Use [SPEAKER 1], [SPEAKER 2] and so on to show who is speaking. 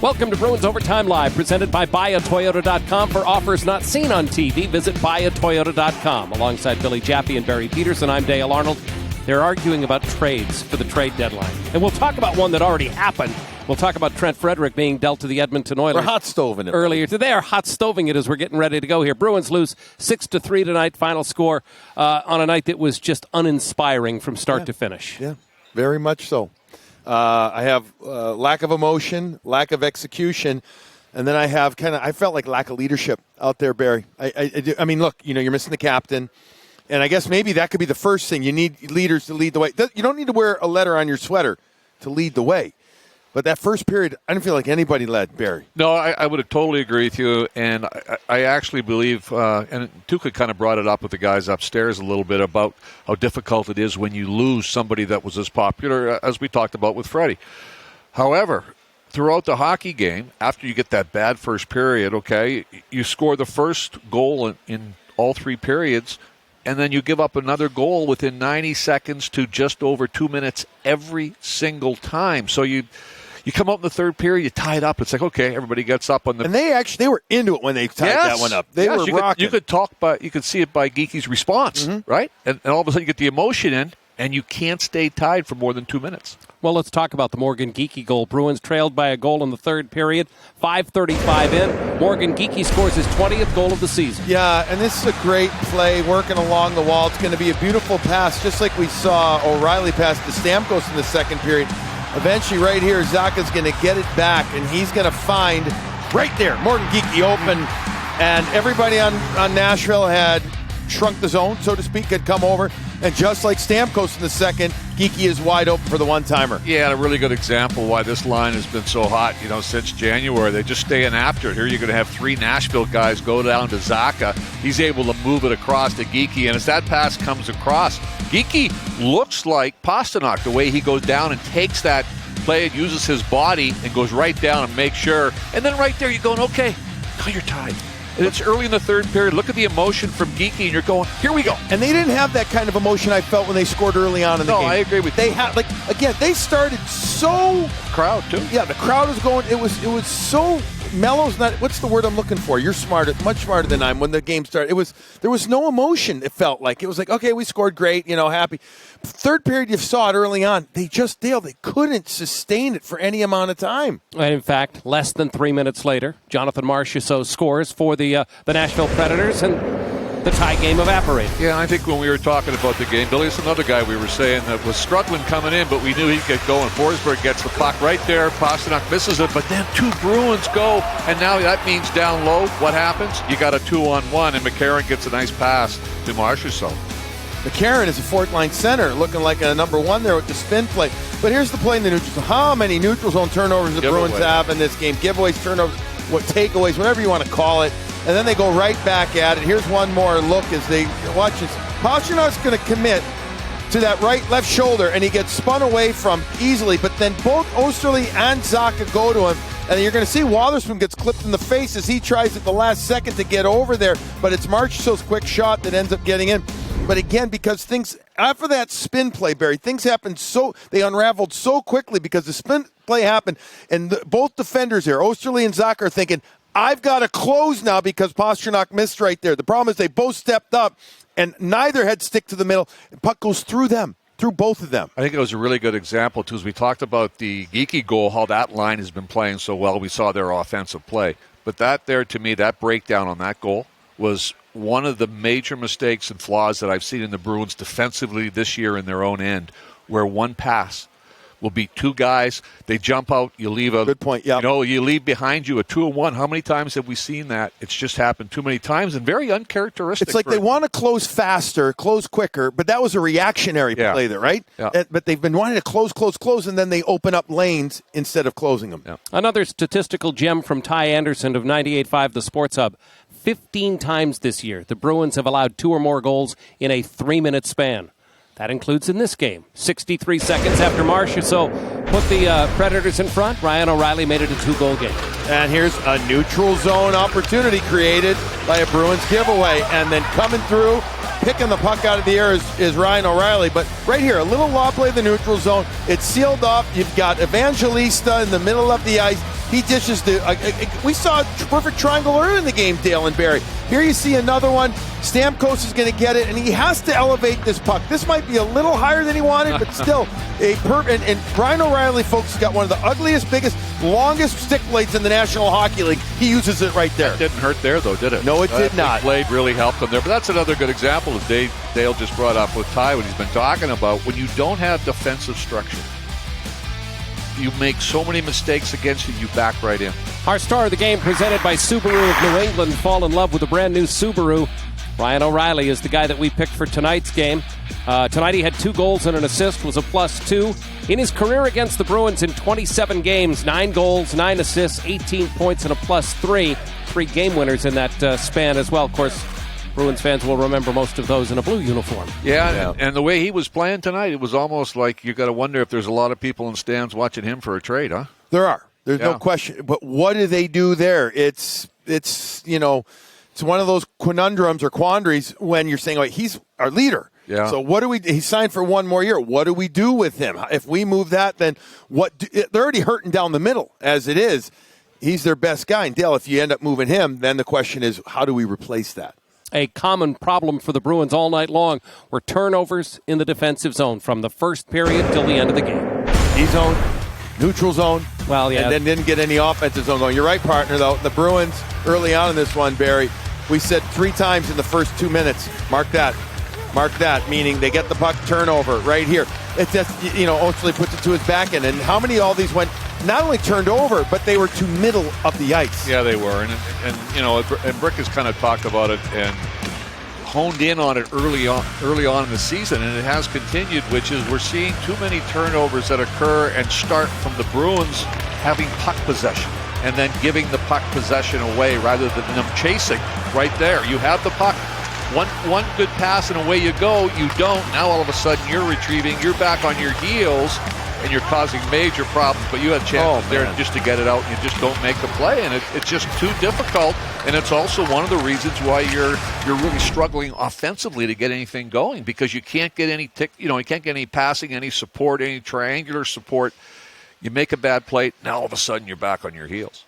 [SPEAKER 1] Welcome to Bruins Overtime Live, presented by BuyAToyota.com. For offers not seen on TV, visit BuyAToyota.com. Alongside Billy Jaffe and Barry Peterson, I'm Dale Arnold. They're arguing about trades for the trade deadline. And we'll talk about one that already happened. We'll talk about Trent Frederick being dealt to the Edmonton Oilers.
[SPEAKER 2] We're hot-stoving it.
[SPEAKER 1] Earlier today. They are hot-stoving it as we're getting ready to go here. Bruins lose 6-3 tonight, final score on a night that was just uninspiring from start to finish.
[SPEAKER 2] Yeah, very much so. I have lack of emotion, lack of execution, and then I have I felt like lack of leadership out there, Barry. I mean, look, you're missing the captain, and I guess maybe that could be the first thing. You need leaders to lead the way. You don't need to wear a letter on your sweater to lead the way. But that first period, I didn't feel like anybody led, Barry.
[SPEAKER 3] No, I would have totally agree with you, and I actually believe, and Tuukka kind of brought it up with the guys upstairs a little bit about how difficult it is when you lose somebody that was as popular as we talked about with Freddie. However, throughout the hockey game, after you get that bad first period, okay, you score the first goal in all three periods, and then you give up another goal within 90 seconds to just over 2 minutes every single time. So you come out in the third period, you tie it up. It's like, okay, everybody gets up on the.
[SPEAKER 2] And they were into it when they tied that one up. They were rocking.
[SPEAKER 3] You could see it by Geekie's response, right? And all of a sudden you get the emotion in, and you can't stay tied for more than 2 minutes.
[SPEAKER 1] Well, let's talk about the Morgan Geekie goal. Bruins trailed by a goal in the third period. 5:35 in. Morgan Geekie scores his 20th goal of the season.
[SPEAKER 2] Yeah, and this is a great play working along the wall. It's going to be a beautiful pass, just like we saw O'Reilly pass to Stamkos in the second period. Eventually, right here, Zacha's going to get it back, and he's going to find right there Morgan Geekie open. And everybody on Nashville had shrunk the zone, so to speak, had come over. And just like Stamkos in the second, Geekie is wide open for the one-timer.
[SPEAKER 3] Yeah, and a really good example why this line has been so hot, since January. They're just staying after it. Here you're going to have three Nashville guys go down to Zacha. He's able to move it across to Geekie, and as that pass comes across, Geekie looks like Pastrnak, the way he goes down and takes that play and uses his body and goes right down and makes sure. And then right there you're going, okay, now you're tied. And it's early in the third period. Look at the emotion from Geekie, and you're going, here we go.
[SPEAKER 2] And they didn't have that kind of emotion I felt when they scored early on in the game.
[SPEAKER 3] No, I agree with you.
[SPEAKER 2] They had, they started so...
[SPEAKER 3] Crowd, too.
[SPEAKER 2] Yeah, the crowd was going... It was so... Mellow's not... What's the word I'm looking for? You're much smarter than I am when the game started. There was no emotion, it felt like. It was like, okay, we scored great, happy. Third period, you saw it early on. They couldn't sustain it for any amount of time.
[SPEAKER 1] And in fact, less than 3 minutes later, Jonathan Marchessault scores for the Nashville Predators, and the tie game evaporated.
[SPEAKER 3] Yeah, I think when we were talking about the game, Billy's another guy we were saying that was struggling coming in, but we knew he'd get going. Forsberg gets the puck right there. Pastrnak misses it, but then two Bruins go, and now that means down low. What happens? You got a 2-on-1, and McCarron gets a nice pass to Marchessault.
[SPEAKER 2] McCarron is a fourth-line center, looking like a number one there with the spin play. But here's the play in the neutral zone. How many neutral zone turnovers the Bruins have in this game? Giveaways, turnovers, takeaways, whatever you want to call it. And then they go right back at it. Here's one more look as they watch this. Pasternak's going to commit to that left shoulder, and he gets spun away from easily. But then both Oesterle and Zacha go to him. And you're going to see Wotherspoon gets clipped in the face as he tries at the last second to get over there. But it's Marchessault's quick shot that ends up getting in. But again, because things, after that spin play, Barry, things happened they unraveled so quickly because the spin play happened. And both defenders here, Oesterle and Zacha, are thinking, I've got to close now because Pastrnak missed right there. The problem is they both stepped up, and neither had stick to the middle. The puck goes through them. Through both of them.
[SPEAKER 3] I think it was a really good example, too, as we talked about the Geekie goal, how that line has been playing so well. We saw their offensive play. But that there, to me, that breakdown on that goal was one of the major mistakes and flaws that I've seen in the Bruins defensively this year in their own end, where one pass will be two guys, they jump out, you leave a...
[SPEAKER 2] Good point, yeah.
[SPEAKER 3] You leave behind you a 2-on-1. How many times have we seen that? It's just happened too many times and very uncharacteristic.
[SPEAKER 2] It's like they want to close faster, close quicker, but that was a reactionary play there, right?
[SPEAKER 3] Yeah.
[SPEAKER 2] But they've been wanting to close, and then they open up lanes instead of closing them.
[SPEAKER 3] Yeah.
[SPEAKER 1] Another statistical gem from Ty Anderson of 98.5 The Sports Hub. 15 times this year, the Bruins have allowed 2 or more goals in a 3-minute span. That includes in this game. 63 seconds after Marchessault put the Predators in front, Ryan O'Reilly made it a 2-goal game.
[SPEAKER 2] And here's a neutral zone opportunity created by a Bruins giveaway. And then coming through, picking the puck out of the air is Ryan O'Reilly. But right here, a little law play in the neutral zone. It's sealed off. You've got Evangelista in the middle of the ice. He dishes we saw a perfect triangle earlier in the game, Dale and Barry. Here you see another one. Stamkos is going to get it, and he has to elevate this puck. This might be a little higher than he wanted, but still and Ryan O'Reilly, folks, has got one of the ugliest, biggest, longest stick blades in the National Hockey League. He uses it right there.
[SPEAKER 3] That didn't hurt there, though, did it?
[SPEAKER 2] No, it did not.
[SPEAKER 3] The blade really helped him there. But that's another good example of Dale just brought up with Ty, what he's been talking about. When you don't have defensive structure, you make so many mistakes against you, you back right in.
[SPEAKER 1] Our star of the game, presented by Subaru of New England. Fall in love with a brand new Subaru. Ryan O'Reilly is the guy that we picked for tonight's game. Tonight he had 2 goals and an assist, was a +2. In his career against the Bruins in 27 games, 9 goals, 9 assists, 18 points, and a +3. 3 game winners in that span as well. Of course, Bruins fans will remember most of those in a blue uniform.
[SPEAKER 3] Yeah. And the way he was playing tonight, it was almost like you got to wonder if there's a lot of people in stands watching him for a trade, huh?
[SPEAKER 2] There are. There's no question. But what do they do there? It's one of those conundrums or quandaries when you're saying, like, he's our leader.
[SPEAKER 3] Yeah.
[SPEAKER 2] So what do we? He signed for 1 more year. What do we do with him? If we move that, then they're already hurting down the middle as it is. He's their best guy. And Dale, if you end up moving him, then the question is, how do we replace that?
[SPEAKER 1] A common problem for the Bruins all night long were turnovers in the defensive zone from the first period till the end of the game.
[SPEAKER 2] D-zone, neutral zone.
[SPEAKER 1] Well, yeah.
[SPEAKER 2] And then didn't get any offensive zone going. You're right, partner, though. The Bruins, early on in this one, Barry, we said 3 times in the first 2 minutes. Mark that, meaning they get the puck turnover right here. It's just, Oesterle puts it to his back end. And how many all these went not only turned over, but they were to middle of the ice.
[SPEAKER 3] Yeah, they were. And Brick has kind of talked about it and honed in on it early on in the season, and it has continued, which is we're seeing too many turnovers that occur and start from the Bruins having puck possession and then giving the puck possession away rather than them chasing right there. You have the puck. One good pass and away you go. You don't. Now all of a sudden you're retrieving. You're back on your heels, and you're causing major problems. But you had chances there just to get it out, and you just don't make the play, and it's just too difficult. And it's also one of the reasons why you're really struggling offensively to get anything going, because you can't get any you can't get any passing, any support, any triangular support. You make a bad play, now all of a sudden you're back on your heels.